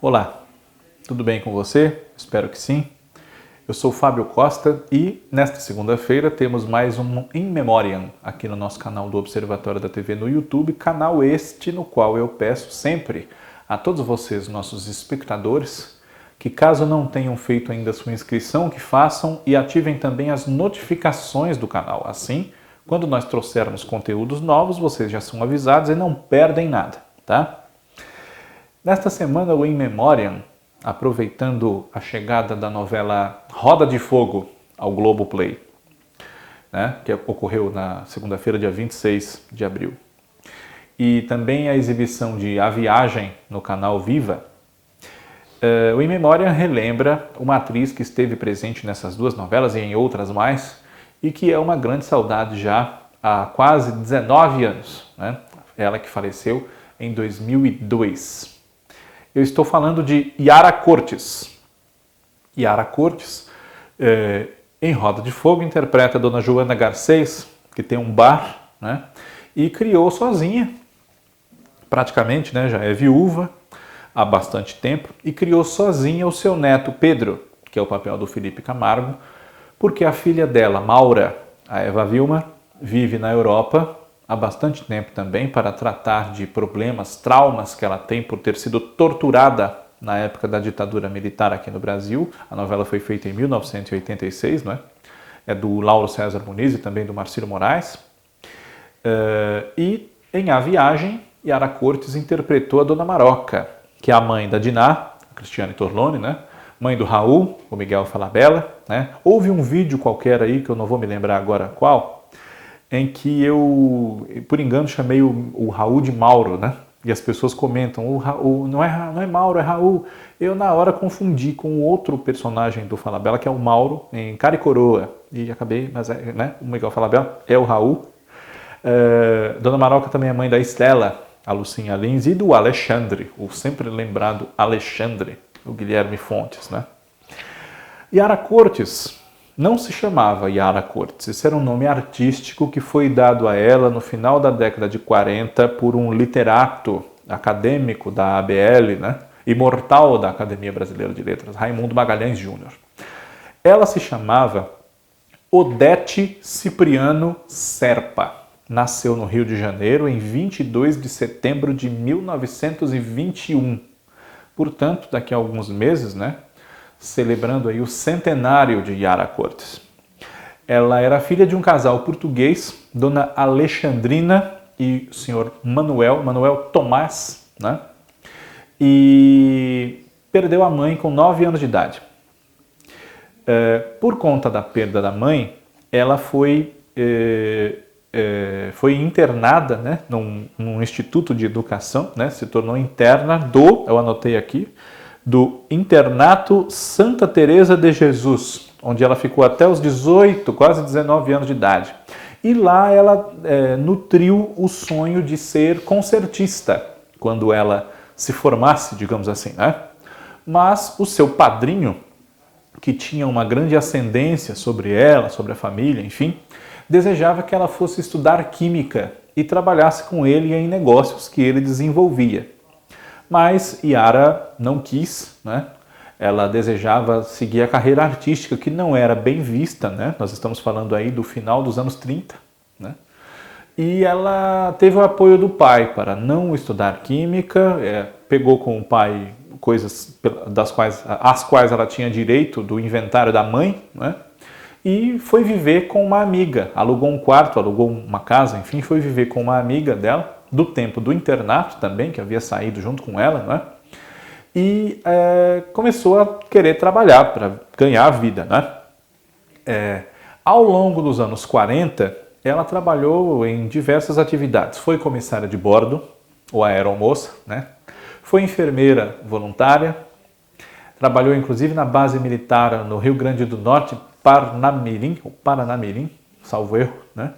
Olá, tudo bem com você? Espero que sim. Eu sou Fábio Costa e nesta segunda-feira temos mais um In Memoriam aqui no nosso canal do Observatório da TV no YouTube, canal este no qual eu peço sempre a todos vocês, nossos espectadores, que caso não tenham feito ainda a sua inscrição, que façam e ativem também as notificações do canal. Assim, quando nós trouxermos conteúdos novos, vocês já são avisados e não perdem nada, tá? Nesta semana, o In Memoriam, aproveitando a chegada da novela Roda de Fogo ao Globoplay, né, que ocorreu na segunda-feira, dia 26 de abril, e também a exibição de A Viagem no canal Viva, o In Memoriam relembra uma atriz que esteve presente nessas duas novelas e em outras mais, e que é uma grande saudade já há quase 19 anos, né? Ela que faleceu em 2002. Eu estou falando de Yara Cortes. Yara Cortes, em Roda de Fogo, interpreta a Dona Joana Garcês, que tem um bar, né? E criou sozinha, praticamente, né? Já é viúva há bastante tempo, e criou sozinha o seu neto Pedro, que é o papel do Felipe Camargo, porque a filha dela, Maura, a Eva Vilma, vive na Europa há bastante tempo também para tratar de problemas, traumas que ela tem por ter sido torturada na época da ditadura militar aqui no Brasil. A novela foi feita em 1986, não é? É do Lauro César Muniz e também do Marcílio Moraes. E em A Viagem, Yara Cortes interpretou a Dona Maroca, que é a mãe da Diná, a Cristiane Torlone, né? Mãe do Raul, o Miguel Falabella, né? Houve um vídeo qualquer aí, que eu não vou me lembrar agora qual, em que eu, por engano, chamei o Raul de Mauro, né? E as pessoas comentam, não é Mauro, é Raul. Eu, na hora, confundi com o outro personagem do Falabella, que é o Mauro, em Cara e Coroa. E acabei, mas né? O Miguel Falabella é o Raul. Dona Maroca também é mãe da Estela, a Lucinha Lins, e do Alexandre, o sempre lembrado Alexandre, o Guilherme Fontes, né? Yara Cortes não se chamava Yara Cortes, esse era um nome artístico que foi dado a ela no final da década de 40 por um literato acadêmico da ABL, né? Imortal da Academia Brasileira de Letras, Raimundo Magalhães Júnior. Ela se chamava Odete Cipriano Serpa. Nasceu no Rio de Janeiro em 22 de setembro de 1921. Portanto, daqui a alguns meses, né? Celebrando aí o centenário de Yara Cortes. Ela era filha de um casal português, Dona Alexandrina e o senhor Manuel Tomás, né? E perdeu a mãe com 9 anos de idade. Por conta da perda da mãe, ela foi internada, né, num instituto de educação, né, se tornou interna eu anotei aqui, do Internato Santa Teresa de Jesus, onde ela ficou até os 18, quase 19 anos de idade. E lá ela nutriu o sonho de ser concertista, quando ela se formasse, digamos assim, né? Mas o seu padrinho, que tinha uma grande ascendência sobre ela, sobre a família, enfim, desejava que ela fosse estudar química e trabalhasse com ele em negócios que ele desenvolvia. Mas Yara não quis, né? Ela desejava seguir a carreira artística, que não era bem vista, né? Nós estamos falando aí do final dos anos 30, né? E ela teve o apoio do pai para não estudar química, pegou com o pai coisas às quais ela tinha direito do inventário da mãe, né? E foi viver com uma amiga, alugou um quarto, alugou uma casa, enfim, foi viver com uma amiga dela, do tempo do internato também, que havia saído junto com ela, né? E começou a querer trabalhar para ganhar a vida, né? Ao longo dos anos 40, ela trabalhou em diversas atividades. Foi comissária de bordo, ou aeromoça, né? Foi enfermeira voluntária, trabalhou inclusive na base militar no Rio Grande do Norte, Paranamirim, salvo erro, né?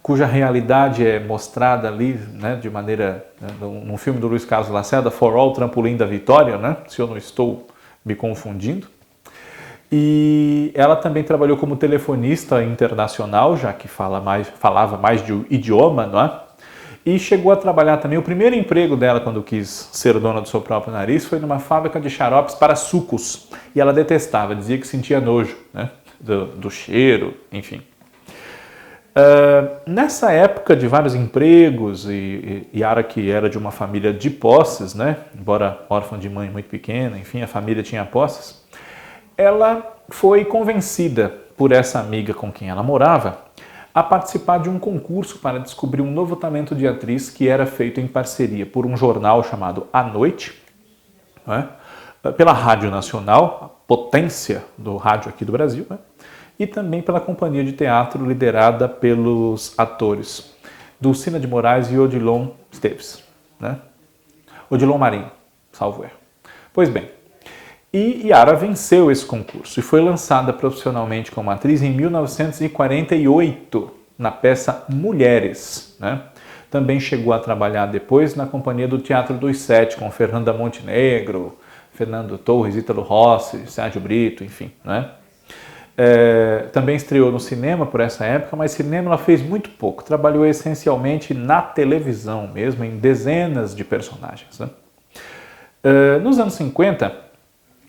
Cuja realidade é mostrada ali, né, de maneira, né, num filme do Luiz Carlos Lacerda, For All Trampolim da Vitória, né, se eu não estou me confundindo. E ela também trabalhou como telefonista internacional, já que falava mais de um idioma, não é? E chegou a trabalhar também, o primeiro emprego dela quando quis ser dona do seu próprio nariz foi numa fábrica de xaropes para sucos. E ela detestava, dizia que sentia nojo, né? Do cheiro, enfim. Nessa época de vários empregos, e Yara, que era de uma família de posses, né? Embora órfã de mãe muito pequena, enfim, a família tinha posses, ela foi convencida por essa amiga com quem ela morava a participar de um concurso para descobrir um novo talento de atriz que era feito em parceria por um jornal chamado A Noite, né? Pela Rádio Nacional, a potência do rádio aqui do Brasil, né? E também pela companhia de teatro liderada pelos atores Dulcina de Moraes e Odilon Esteves, né? Odilon Marinho, salvo erro. Pois bem, e Yara venceu esse concurso e foi lançada profissionalmente como atriz em 1948 na peça Mulheres, né? Também chegou a trabalhar depois na companhia do Teatro dos Sete com Fernanda Montenegro, Fernando Torres, Ítalo Rossi, Sérgio Brito, enfim, né? Também estreou no cinema por essa época, mas cinema ela fez muito pouco. Trabalhou essencialmente na televisão mesmo, em dezenas de personagens, né? Nos anos 50,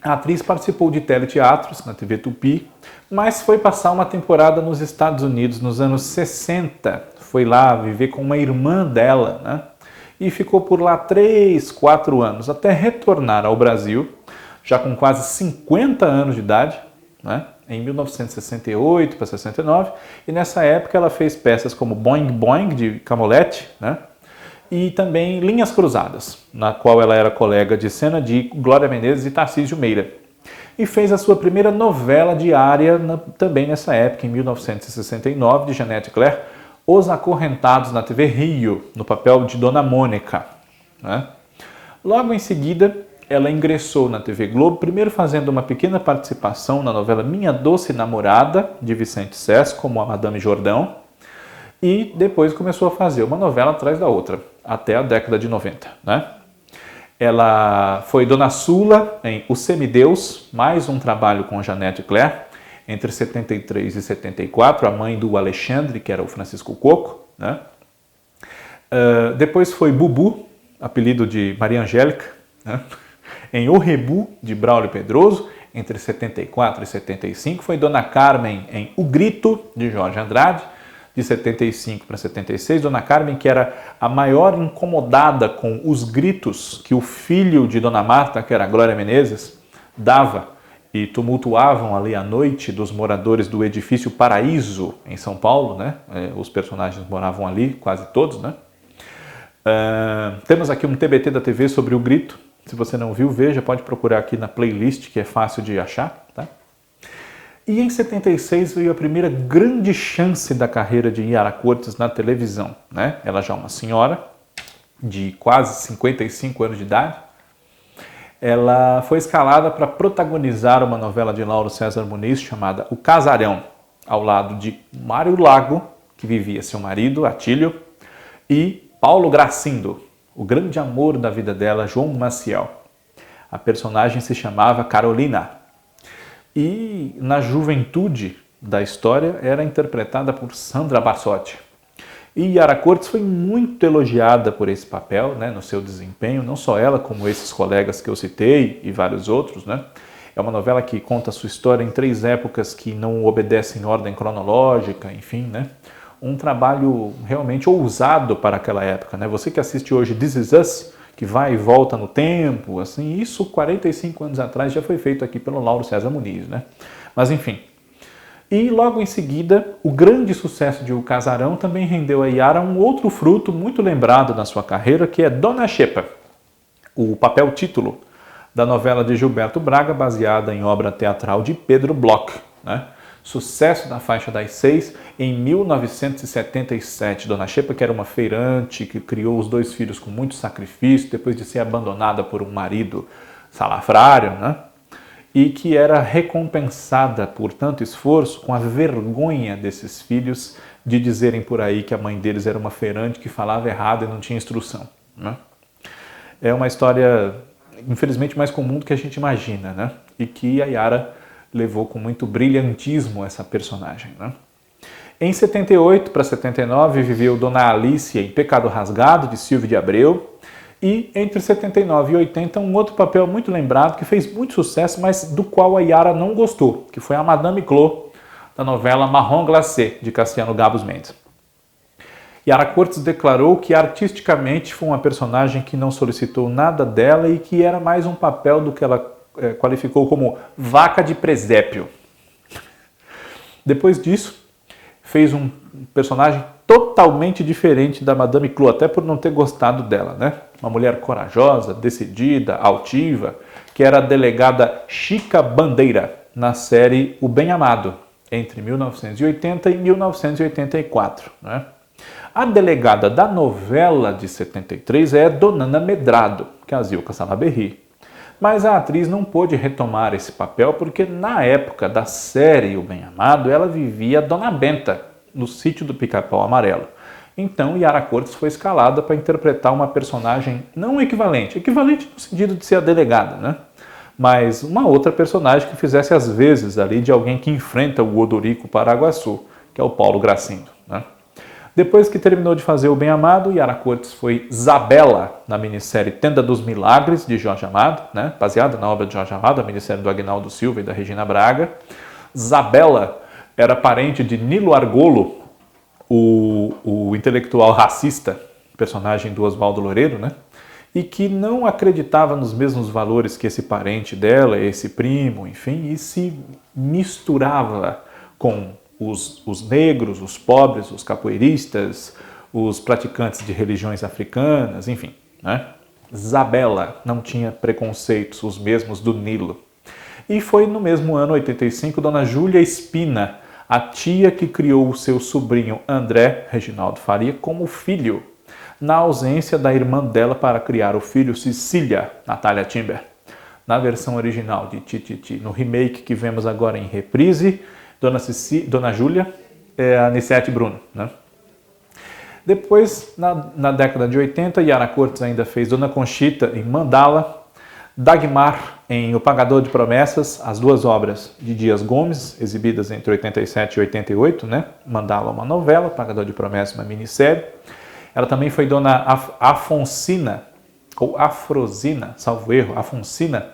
a atriz participou de teleteatros na TV Tupi, mas foi passar uma temporada nos Estados Unidos nos anos 60. Foi lá viver com uma irmã dela, né? E ficou por lá 3, 4 anos, até retornar ao Brasil, já com quase 50 anos de idade, né? Em 1968 para 69, e nessa época ela fez peças como Boing Boing, de Camolete, né? E também Linhas Cruzadas, na qual ela era colega de cena de Glória Menezes e Tarcísio Meira. E fez a sua primeira novela diária também nessa época, em 1969, de Jeanette Claire, Os Acorrentados, na TV Rio, no papel de Dona Mônica, né? Logo em seguida, ela ingressou na TV Globo, primeiro fazendo uma pequena participação na novela Minha Doce Namorada, de Vicente Sess, como a Madame Jordão, e depois começou a fazer uma novela atrás da outra, até a década de 90, né? Ela foi Dona Sula em O Semideus, mais um trabalho com Jeanette Claire, entre 73 e 74, a mãe do Alexandre, que era o Francisco Coco, né? Depois foi Bubu, apelido de Maria Angélica, né? Em O Rebu, de Braulio Pedroso, entre 74 e 75, foi Dona Carmen em O Grito, de Jorge Andrade, de 75 para 76, Dona Carmen, que era a maior incomodada com os gritos que o filho de Dona Marta, que era Glória Menezes, dava e tumultuavam ali à noite dos moradores do edifício Paraíso, em São Paulo, né? Os personagens moravam ali, quase todos, né? Temos aqui um TBT da TV sobre O Grito. Se você não viu, veja, pode procurar aqui na playlist, que é fácil de achar, tá? E em 76 veio a primeira grande chance da carreira de Yara Cortes na televisão, né? Ela já é uma senhora de quase 55 anos de idade. Ela foi escalada para protagonizar uma novela de Lauro César Muniz chamada O Casarão, ao lado de Mário Lago, que vivia seu marido, Atílio, e Paulo Gracindo, o grande amor da vida dela, João Maciel. A personagem se chamava Carolina. E na juventude da história era interpretada por Sandra Barsotti. E Yara Cortes foi muito elogiada por esse papel, né, no seu desempenho, não só ela, como esses colegas que eu citei e vários outros, né? É uma novela que conta a sua história em 3 épocas que não obedecem ordem cronológica, enfim, né? Um trabalho realmente ousado para aquela época, né? Você que assiste hoje This Is Us, que vai e volta no tempo, assim, isso 45 anos atrás já foi feito aqui pelo Lauro César Muniz, né? Mas enfim. E logo em seguida, o grande sucesso de O Casarão também rendeu a Yara um outro fruto muito lembrado na sua carreira, que é Dona Xepa, o papel título da novela de Gilberto Braga, baseada em obra teatral de Pedro Bloch, né? Sucesso na faixa das 6 em 1977. Dona Xepa, que era uma feirante, que criou os 2 filhos com muito sacrifício, depois de ser abandonada por um marido salafrário, né? E que era recompensada por tanto esforço com a vergonha desses filhos de dizerem por aí que a mãe deles era uma feirante que falava errado e não tinha instrução, né? É uma história, infelizmente, mais comum do que a gente imagina, né? E que a Yara levou com muito brilhantismo essa personagem, né? Em 78 para 79 viveu Dona Alicia em Pecado Rasgado, de Silvio de Abreu. E entre 79 e 80, um outro papel muito lembrado, que fez muito sucesso, mas do qual a Yara não gostou, que foi a Madame Clos, da novela Marrom Glacé, de Cassiano Gabos Mendes. Yara Cortes declarou que artisticamente foi uma personagem que não solicitou nada dela e que era mais um papel do que ela qualificou como vaca de presépio. Depois disso, fez um personagem totalmente diferente da Madame Clos, até por não ter gostado dela, né? Uma mulher corajosa, decidida, altiva, que era a delegada Chica Bandeira, na série O Bem Amado, entre 1980 e 1984, né? A delegada da novela de 73 é Dona Ana Medrado, que é a Zilka Salaberry. Mas a atriz não pôde retomar esse papel porque na época da série O Bem Amado ela vivia Dona Benta, no sítio do Pica-Pau Amarelo. Então Yara Cortes foi escalada para interpretar uma personagem não equivalente no sentido de ser a delegada, né? Mas uma outra personagem que fizesse as vezes ali de alguém que enfrenta o Odorico Paraguaçu, que é o Paulo Gracindo, né? Depois que terminou de fazer O Bem Amado, Yara Cortes foi Zabela na minissérie Tenda dos Milagres, de Jorge Amado, né? Baseada na obra de Jorge Amado, a minissérie do Aguinaldo Silva e da Regina Braga. Zabela era parente de Nilo Argolo, o intelectual racista, personagem do Oswaldo Loureiro, né? E que não acreditava nos mesmos valores que esse parente dela, esse primo, enfim, e se misturava com os negros, os pobres, os capoeiristas, os praticantes de religiões africanas, enfim, né? Zabela não tinha preconceitos, os mesmos do Nilo. E foi no mesmo ano, 85, Dona Júlia Espina, a tia que criou o seu sobrinho André Reginaldo Faria como filho, na ausência da irmã dela para criar o filho Cecília, Natália Timber. Na versão original de Tititi, no remake que vemos agora em reprise, Dona Júlia é a Anissete Bruno, né? Depois, na década de 80, Yara Cortes ainda fez Dona Conchita em Mandala, Dagmar em O Pagador de Promessas, as duas obras de Dias Gomes, exibidas entre 87 e 88, né? Mandala uma novela, Pagador de Promessas uma minissérie. Ela também foi Dona Afonsina, ou Afrosina, salvo erro, Afonsina,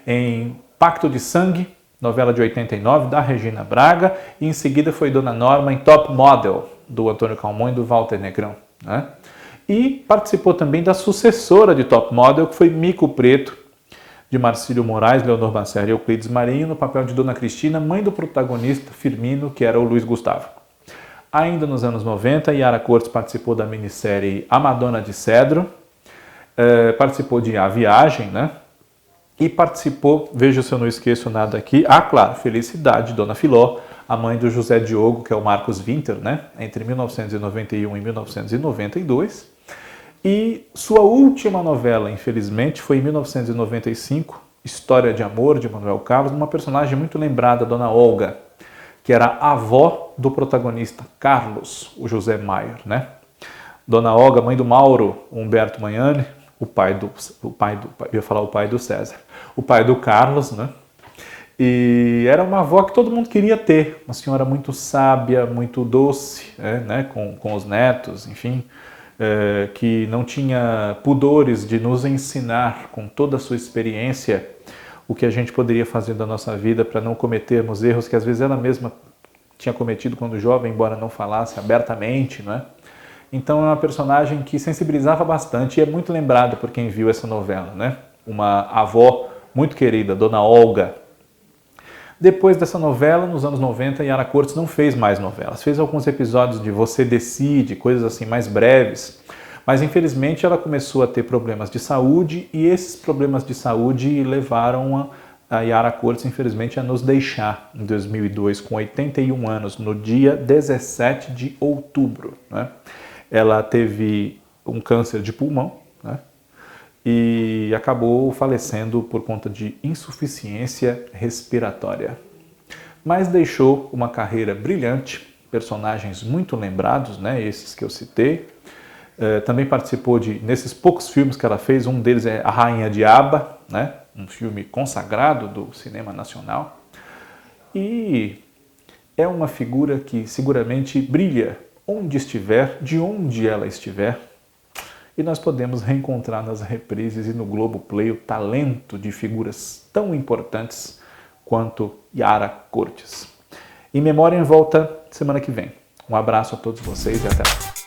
em Pacto de Sangue, novela de 89, da Regina Braga, e em seguida foi Dona Norma em Top Model, do Antônio Calmon e do Walter Negrão, né? E participou também da sucessora de Top Model, que foi Mico Preto, de Marcílio Moraes, Leonor Bacerra e Euclides Marinho, no papel de Dona Cristina, mãe do protagonista Firmino, que era o Luiz Gustavo. Ainda nos anos 90, Yara Cortes participou da minissérie A Madonna de Cedro, participou de A Viagem, né? E participou, veja se eu não esqueço nada aqui, claro, Felicidade, Dona Filó, a mãe do José Diogo, que é o Marcos Winter, né? Entre 1991 e 1992. E sua última novela, infelizmente, foi em 1995, História de Amor, de Manuel Carlos, uma personagem muito lembrada, Dona Olga, que era a avó do protagonista Carlos, o José Maier, né? Dona Olga, mãe do Mauro Humberto Magnani, o pai do César, o pai do Carlos, né? E era uma avó que todo mundo queria ter, uma senhora muito sábia, muito doce, né? Com os netos, enfim, que não tinha pudores de nos ensinar com toda a sua experiência o que a gente poderia fazer da nossa vida para não cometermos erros que às vezes ela mesma tinha cometido quando jovem, embora não falasse abertamente, né? Então é uma personagem que sensibilizava bastante e é muito lembrada por quem viu essa novela, né? Uma avó muito querida, Dona Olga. Depois dessa novela, nos anos 90, Yara Cortes não fez mais novelas. Fez alguns episódios de Você Decide, coisas assim mais breves. Mas infelizmente ela começou a ter problemas de saúde e esses problemas de saúde levaram a Yara Cortes, infelizmente, a nos deixar em 2002, com 81 anos, no dia 17 de outubro, né? Ela teve um câncer de pulmão, né? E acabou falecendo por conta de insuficiência respiratória. Mas deixou uma carreira brilhante, personagens muito lembrados, né, esses que eu citei. Também participou nesses poucos filmes que ela fez, um deles é A Rainha Diaba, né, um filme consagrado do cinema nacional. E é uma figura que seguramente brilha onde estiver, de onde ela estiver, e nós podemos reencontrar nas reprises e no Globoplay o talento de figuras tão importantes quanto Yara Cortes. In Memoriam volta semana que vem. Um abraço a todos vocês e até lá.